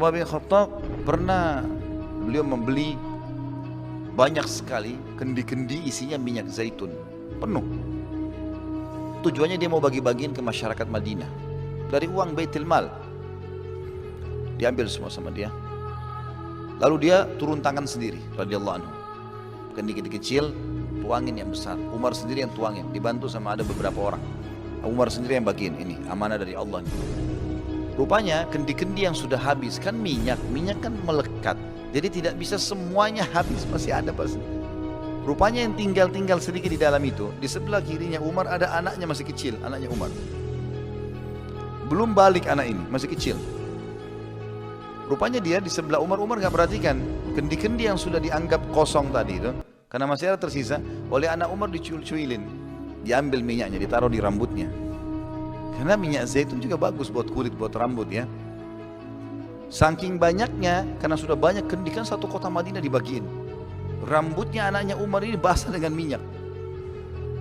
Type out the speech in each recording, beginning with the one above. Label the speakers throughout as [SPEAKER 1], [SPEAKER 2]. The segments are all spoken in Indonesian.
[SPEAKER 1] Umar bin Khattab pernah beliau membeli banyak sekali kendi-kendi isinya minyak zaitun, penuh. Tujuannya dia mau bagi-bagiin ke masyarakat Madinah. Dari uang Baitul Mal. Diambil semua sama dia. Lalu dia turun tangan sendiri, radhiyallahu anhu. Kendi-kendi kecil, tuangin yang besar. Umar sendiri yang tuangin, dibantu sama ada beberapa orang. Umar sendiri yang bagiin, ini amanah dari Allah. Rupanya kendi-kendi yang sudah habis, kan minyak kan melekat. Jadi tidak bisa semuanya habis, masih ada pasti. Rupanya yang tinggal sedikit di dalam itu, di sebelah kirinya Umar ada anaknya masih kecil, anaknya Umar. Belum balik anak ini, masih kecil. Rupanya dia di sebelah Umar nggak perhatikan kendi-kendi yang sudah dianggap kosong tadi itu, karena masih ada tersisa, oleh anak Umar dicuil-cuilin, diambil minyaknya, ditaruh di rambutnya. Karena minyak zaitun juga bagus buat kulit, buat rambut ya. Saking banyaknya, karena sudah banyak kendi, kan satu kota Madinah dibagiin. Rambutnya anaknya Umar ini basah dengan minyak.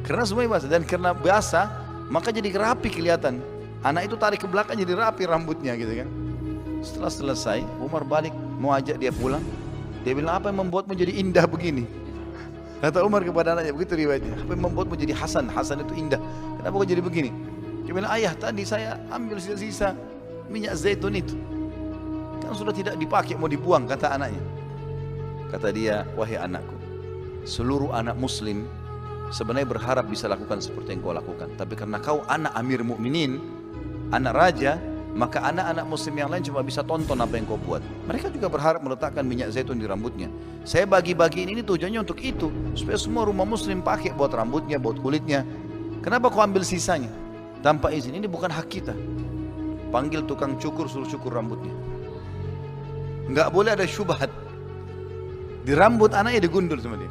[SPEAKER 1] Karena semuanya basah, dan karena basah, maka jadi rapi kelihatan. Anak itu tarik ke belakang jadi rapi rambutnya gitu kan. Setelah selesai, Umar balik mau ajak dia pulang. Dia bilang, apa yang membuatmu jadi indah begini? Kata Umar kepada anaknya, begitu riwayatnya. Apa yang membuatmu jadi Hasan? Hasan itu indah. Kenapa kau jadi begini? Dia bilang, ayah tadi saya ambil sisa-sisa minyak zaitun itu. Kan sudah tidak dipakai, mau dibuang, kata anaknya. Kata dia, wahai anakku, seluruh anak muslim sebenarnya berharap bisa lakukan seperti yang kau lakukan. Tapi karena kau anak Amir Mukminin, anak raja, maka anak-anak muslim yang lain cuma bisa tonton apa yang kau buat. Mereka juga berharap meletakkan minyak zaitun di rambutnya. Saya bagi-bagiin ini tujuannya untuk itu, supaya semua rumah muslim pakai buat rambutnya, buat kulitnya. Kenapa kau ambil sisanya tanpa izin? Ini bukan hak kita. Panggil tukang cukur, suruh cukur rambutnya. Nggak boleh ada syubhat. Di rambut anaknya digundul sama dia.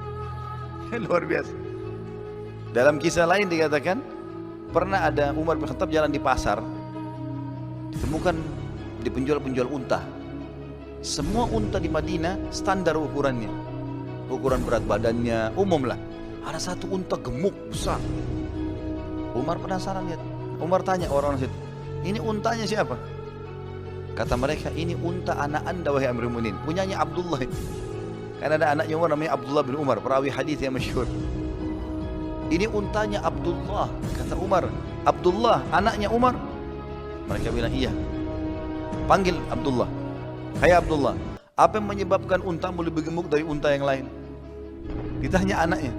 [SPEAKER 1] Luar biasa. Dalam kisah lain dikatakan, pernah ada Umar bin Khattab jalan di pasar, ditemukan di penjual-penjual unta. Semua unta di Madinah standar ukurannya, ukuran berat badannya umum lah. Ada satu unta gemuk besar. Umar penasaran lihat. Umar tanya orang-orang situ, ini untanya siapa? Kata mereka, ini unta anak anda wahai Amirul Mukminin, punyanya Abdullah. Karena ada anaknya Umar namanya Abdullah bin Umar, perawi hadis yang masyhur. Ini untanya Abdullah. Kata Umar, Abdullah anaknya Umar? Mereka bilang iya. Panggil Abdullah. Hai Abdullah, apa yang menyebabkan untamu lebih gemuk dari unta yang lain? Ditanya anaknya.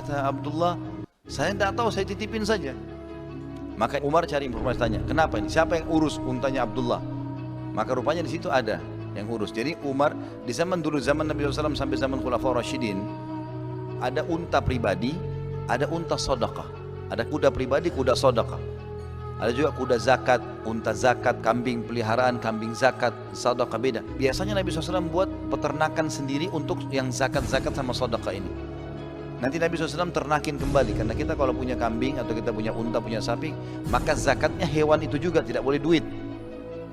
[SPEAKER 1] Kata Abdullah, saya tidak tahu, saya titipin saja. Maka Umar cari informasi, tanya, kenapa ini? Siapa yang urus untanya Abdullah? Maka rupanya di situ ada yang urus. Jadi Umar di zaman dulu, zaman Nabi SAW sampai zaman Khulafaur Rasyidin, ada unta pribadi, ada unta sedekah. Ada kuda pribadi, kuda sedekah. Ada juga kuda zakat, unta zakat, kambing peliharaan, kambing zakat, sedekah beda. Biasanya Nabi SAW buat peternakan sendiri untuk yang zakat-zakat sama sedekah ini. Nanti Nabi SAW ternakin kembali, karena kita kalau punya kambing atau kita punya unta, punya sapi, maka zakatnya hewan itu juga, tidak boleh duit.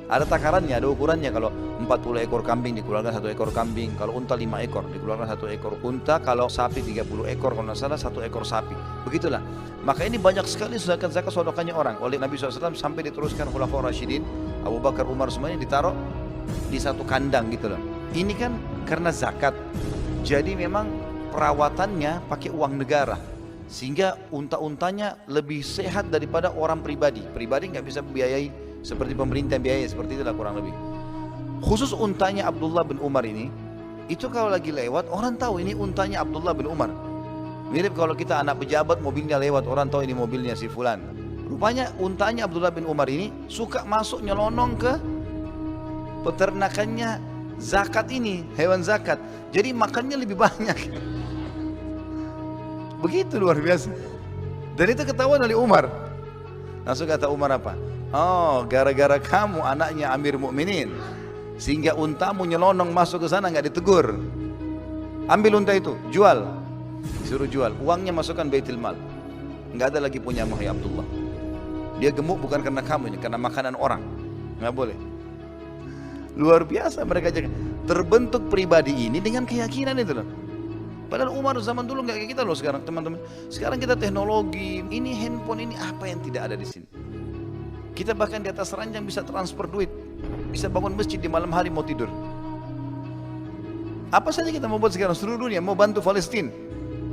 [SPEAKER 1] Ada takarannya, ada ukurannya. Kalau 40 ekor kambing dikeluarkan 1 ekor kambing, kalau unta 5 ekor dikeluarkan 1 ekor unta, kalau sapi 30 ekor, kalau tidak salah 1 ekor sapi. Begitulah. Maka ini banyak sekali zakat-zakat sedekahnya orang. Oleh Nabi SAW sampai diteruskan Khulafaur Rasyidin, Abu Bakar, Umar semuanya ditaruh di satu kandang gitu loh. Ini kan karena zakat. Jadi memang perawatannya pakai uang negara, sehingga unta-untanya lebih sehat daripada orang pribadi. Pribadi nggak bisa biayai seperti pemerintah biaya, seperti itulah kurang lebih. Khusus untanya Abdullah bin Umar ini, itu kalau lagi lewat orang tahu ini untanya Abdullah bin Umar. Mirip kalau kita anak pejabat mobilnya lewat, orang tahu ini mobilnya si fulan. Rupanya untanya Abdullah bin Umar ini suka masuk nyelonong ke peternakannya zakat ini, hewan zakat. Jadi makannya lebih banyak. Begitu luar biasa. Dan itu ketahuan oleh Umar. Langsung kata Umar apa? Oh, gara-gara kamu anaknya Amir Mukminin, sehingga untamu nyelonong masuk ke sana nggak ditegur. Ambil unta itu, jual. Disuruh jual, uangnya masukkan Baitul Mal. Nggak ada lagi punya Muhammad Abdullah. Dia gemuk bukan karena kamu ini, karena makanan orang. Nggak boleh. Luar biasa mereka jaga. Terbentuk pribadi ini dengan keyakinan itu loh. Padahal Umar zaman dulu nggak kayak kita loh sekarang, teman-teman. Sekarang kita teknologi, ini handphone, ini apa yang tidak ada di sini. Kita bahkan di atas ranjang bisa transfer duit. Bisa bangun masjid di malam hari mau tidur. Apa saja kita mau buat sekarang, seluruh dunia mau bantu Palestina.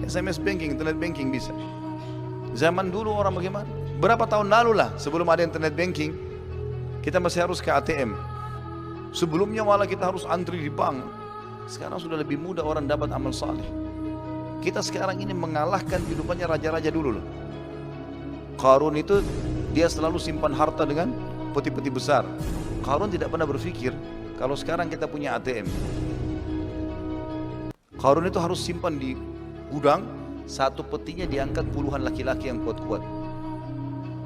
[SPEAKER 1] SMS banking, internet banking bisa. Zaman dulu orang bagaimana? Berapa tahun lalu lah sebelum ada internet banking, kita masih harus ke ATM. Sebelumnya malah kita harus antri di bank. Sekarang sudah lebih mudah orang dapat amal saleh. Kita sekarang ini mengalahkan kehidupannya raja-raja dulu loh. Qarun itu dia selalu simpan harta dengan peti-peti besar. Qarun tidak pernah berpikir kalau sekarang kita punya ATM. Qarun itu harus simpan di gudang, satu petinya diangkat puluhan laki-laki yang kuat-kuat.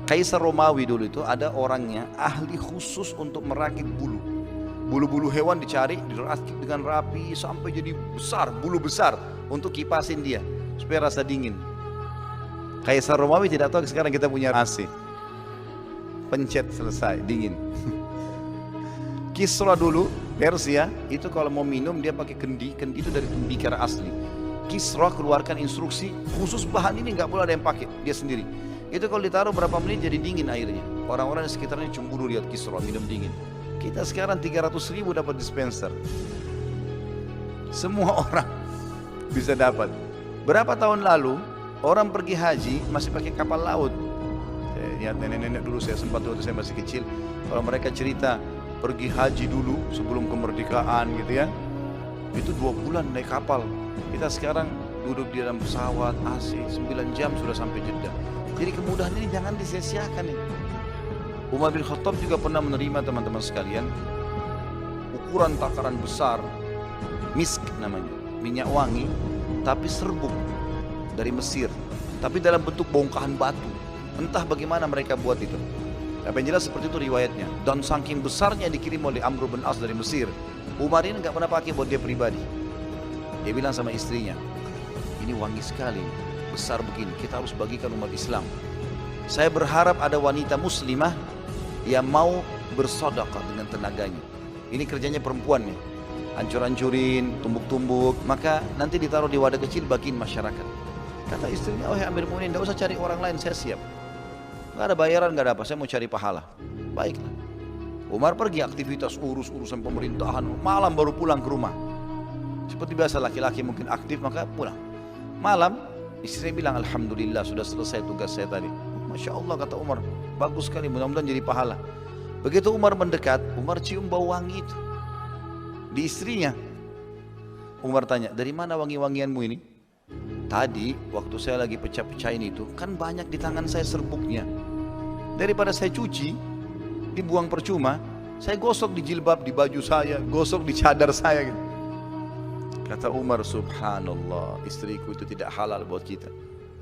[SPEAKER 1] Kaisar Romawi dulu itu ada orangnya ahli khusus untuk merakit bulu. Bulu-bulu hewan dicari, dirakit dengan rapi sampai jadi besar, bulu besar untuk kipasin dia supaya rasa dingin. Kaisar Romawi tidak tahu sekarang kita punya AC. Pencet selesai, dingin. Kisra dulu, Persia, itu kalau mau minum dia pakai kendi. Kendi itu dari tembikar asli. Kisra keluarkan instruksi khusus bahan ini nggak boleh ada yang pakai, dia sendiri. Itu kalau ditaruh berapa menit jadi dingin airnya. Orang-orang di sekitarnya cemburu lihat Kisra minum dingin. Kita sekarang 300.000 dapat dispenser. Semua orang bisa dapat. Berapa tahun lalu orang pergi haji masih pakai kapal laut. Saya lihat nenek-nenek dulu, saya sempat waktu saya masih kecil, kalau mereka cerita pergi haji dulu sebelum kemerdekaan gitu ya, itu 2 bulan naik kapal. Kita sekarang duduk di dalam pesawat AC 9 jam sudah sampai Jeddah. Jadi kemudahan ini jangan disia-siakan nih. Umar bin Khattab juga pernah menerima teman-teman sekalian ukuran takaran besar misk namanya, minyak wangi, tapi serbuk dari Mesir, tapi dalam bentuk bongkahan batu. Entah bagaimana mereka buat itu. Tapi yang jelas seperti itu riwayatnya. Dan saking besarnya dikirim oleh Amr bin As dari Mesir, Umar ini nggak pernah pakai buat dia pribadi. Dia bilang sama istrinya, ini wangi sekali, besar begini, kita harus bagikan umat Islam. Saya berharap ada wanita muslimah yang mau bersedekah dengan tenaganya. Ini kerjanya perempuan nih, hancur-hancurin, tumbuk-tumbuk, maka nanti ditaruh di wadah kecil bagiin masyarakat. Kata istrinya, oh ya Amir Mu'minin, tidak usah cari orang lain, saya siap. Gak ada bayaran, gak ada apa, saya mau cari pahala. Baiklah. Umar pergi aktivitas urusan pemerintahan, malam baru pulang ke rumah. Seperti biasa laki-laki mungkin aktif maka pulang. Malam istri saya bilang, alhamdulillah sudah selesai tugas saya tadi. Masya Allah kata Umar, bagus sekali, mudah-mudahan jadi pahala. Begitu Umar mendekat, Umar cium bau wangi itu di istrinya. Umar tanya, dari mana wangi-wangianmu ini? Tadi waktu saya lagi pecah-pecahin itu kan banyak di tangan saya serbuknya. Daripada saya cuci dibuang percuma, saya gosok di jilbab, di baju saya, gosok di cadar saya gitu. Kata Umar, subhanallah, istriku itu tidak halal buat kita.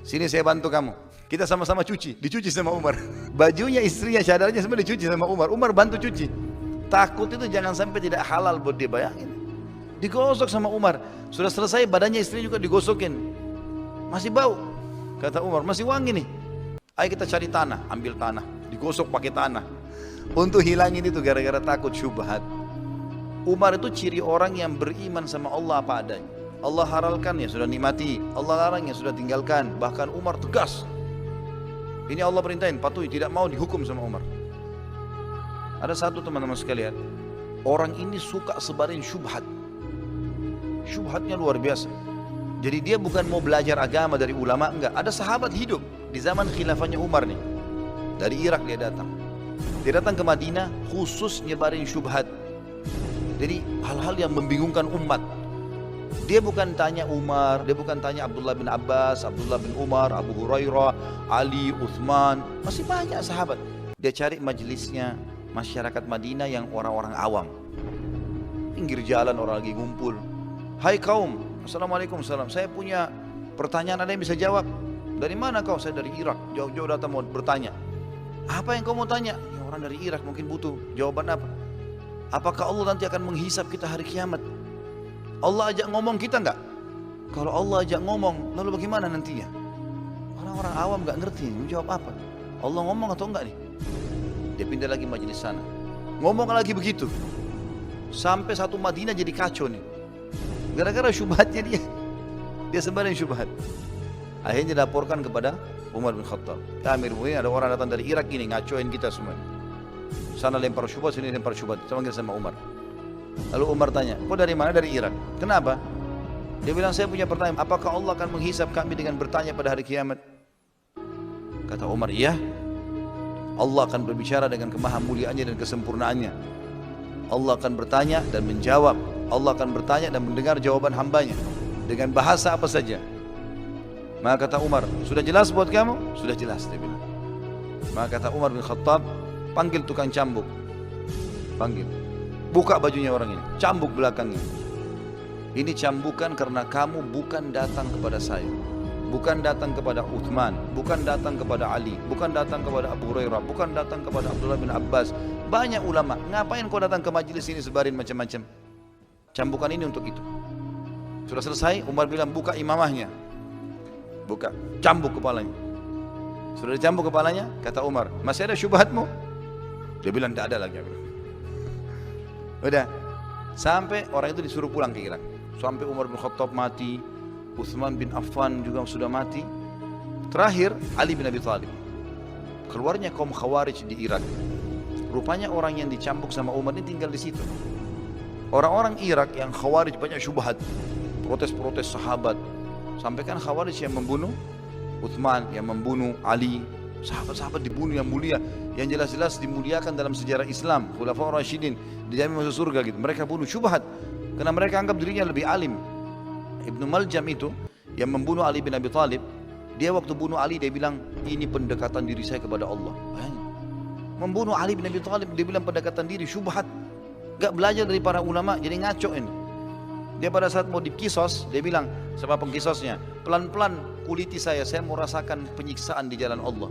[SPEAKER 1] Sini saya bantu kamu, kita sama-sama cuci. Dicuci sama Umar. Bajunya, istrinya, cadarnya semua dicuci sama Umar. Umar bantu cuci. Takut itu jangan sampai tidak halal buat dia, bayangin. Digosok sama Umar. Sudah selesai, badannya istrinya juga digosokin. Masih bau. Kata Umar, masih wangi nih. Ayo kita cari tanah, ambil tanah, digosok pakai tanah. Untuk hilangin itu gara-gara takut syubhat. Umar itu ciri orang yang beriman sama Allah apa adanya. Allah halalkan ya sudah nikmati, Allah larang ya sudah tinggalkan. Bahkan Umar tegas. Ini Allah perintahin, patuhi, tidak mau dihukum sama Umar. Ada satu teman-teman sekalian, orang ini suka sebarin syubhat. Syubhatnya luar biasa. Jadi dia bukan mau belajar agama dari ulama, enggak. Ada sahabat hidup di zaman khilafahnya Umar nih. Dari Irak dia datang. Dia datang ke Madinah khusus nyebarin syubhat. Jadi hal-hal yang membingungkan umat. Dia bukan tanya Umar, dia bukan tanya Abdullah bin Abbas, Abdullah bin Umar, Abu Hurairah, Ali, Uthman. Masih banyak sahabat. Dia cari majelisnya masyarakat Madinah yang orang-orang awam. Pinggir jalan orang lagi ngumpul. Hai kaum, assalamualaikum, salam. Saya punya pertanyaan, ada yang bisa jawab? Dari mana kau? Saya dari Irak. Jauh-jauh datang mau bertanya. Apa yang kau mau tanya? Ini orang dari Irak mungkin butuh jawaban apa? Apakah Allah nanti akan menghisap kita hari kiamat? Allah ajak ngomong kita enggak? Kalau Allah ajak ngomong, lalu bagaimana nantinya? Orang-orang awam enggak ngerti, mau jawab apa? Allah ngomong atau enggak nih? Dia pindah lagi majelis sana. Ngomong lagi begitu. Sampai satu Madinah jadi kacau nih. Gara-gara syubhatnya dia. Dia sebarin syubhat. Akhirnya dilaporkan kepada Umar bin Khattab. Amir Mu'minin, ada orang datang dari Irak ini ngacoin kita semua. Sana lempar syubhat, sini lempar syubhat. Saya panggil sama Umar. Lalu Umar tanya, kau dari mana? Dari Irak. Kenapa? Dia bilang, saya punya pertanyaan, apakah Allah akan menghisap kami dengan bertanya pada hari kiamat? Kata Umar, iya. Allah akan berbicara dengan kemahamuliaannya dan kesempurnaannya. Allah akan bertanya dan menjawab. Allah akan bertanya dan mendengar jawaban hambanya dengan bahasa apa saja. Maka kata Umar, sudah jelas buat kamu? Sudah jelas, dia bilang. Maka kata Umar bin Khattab, panggil tukang cambuk. Panggil. Buka bajunya orang ini, cambuk belakangnya. Ini cambukan karena kamu bukan datang kepada saya, bukan datang kepada Uthman, bukan datang kepada Ali, bukan datang kepada Abu Hurairah, bukan datang kepada Abdullah bin Abbas. Banyak ulama, ngapain kau datang ke majelis ini sebarin macam-macam? Cambukan ini untuk itu. Sudah selesai, Umar bilang buka imamahnya. Buka, cambuk kepalanya. Sudah dicambuk kepalanya, kata Umar, masih ada syubhatmu? Dia bilang tidak ada lagi. Udah, sampai orang itu disuruh pulang ke Irak. Sampai Umar bin Khattab mati, Uthman bin Affan juga sudah mati. Terakhir Ali bin Abi Thalib. Keluarnya kaum Khawarij di Irak. Rupanya orang yang dicambuk sama Umar ini tinggal di situ. Orang-orang Irak yang Khawarij banyak syubhat, protes-protes sahabat. Sampai kan Khawarij yang membunuh Uthman, yang membunuh Ali, sahabat-sahabat dibunuh yang mulia, yang jelas-jelas dimuliakan dalam sejarah Islam, Khulafaur Rasyidin, dijamin masuk surga gitu. Mereka bunuh syubhat karena mereka anggap dirinya lebih alim. Ibnu Maljam itu yang membunuh Ali bin Abi Thalib, dia waktu bunuh Ali dia bilang, ini pendekatan diri saya kepada Allah. Membunuh Ali bin Abi Thalib dia bilang pendekatan diri, syubhat. Gak belajar dari para ulama, jadi ngaco ini. Dia pada saat mau dikisos, dia bilang sama pengkisosnya, pelan-pelan kuliti saya mau rasakan penyiksaan di jalan Allah.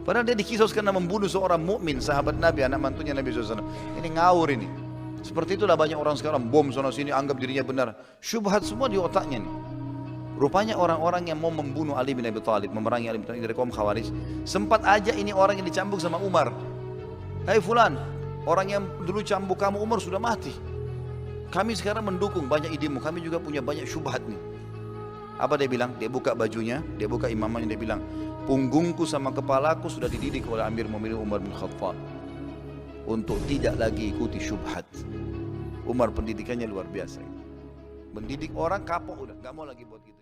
[SPEAKER 1] Padahal dia dikisos karena membunuh seorang mukmin, sahabat Nabi, anak mantunya Nabi SAW. Ini ngawur ini. Seperti itulah banyak orang sekarang bom sana sini, anggap dirinya benar. Syubhat semua di otaknya nih. Rupanya orang-orang yang mau membunuh Ali bin Abi Thalib, memerangi Ali bin Abi Thalib dari kaum Khawarij, sempat aja ini orang yang dicambuk sama Umar. Hai fulan, orang yang dulu cambuk kamu Umar sudah mati. Kami sekarang mendukung banyak idemu, kami juga punya banyak syubhat nih. Apa dia bilang? Dia buka bajunya, dia buka imamahnya, dia bilang, punggungku sama kepalaku sudah dididik oleh Amir Mu'minin Umar bin Khattab untuk tidak lagi ikuti syubhat. Umar pendidikannya luar biasa. Mendidik orang kapok udah, gak mau lagi buat gitu.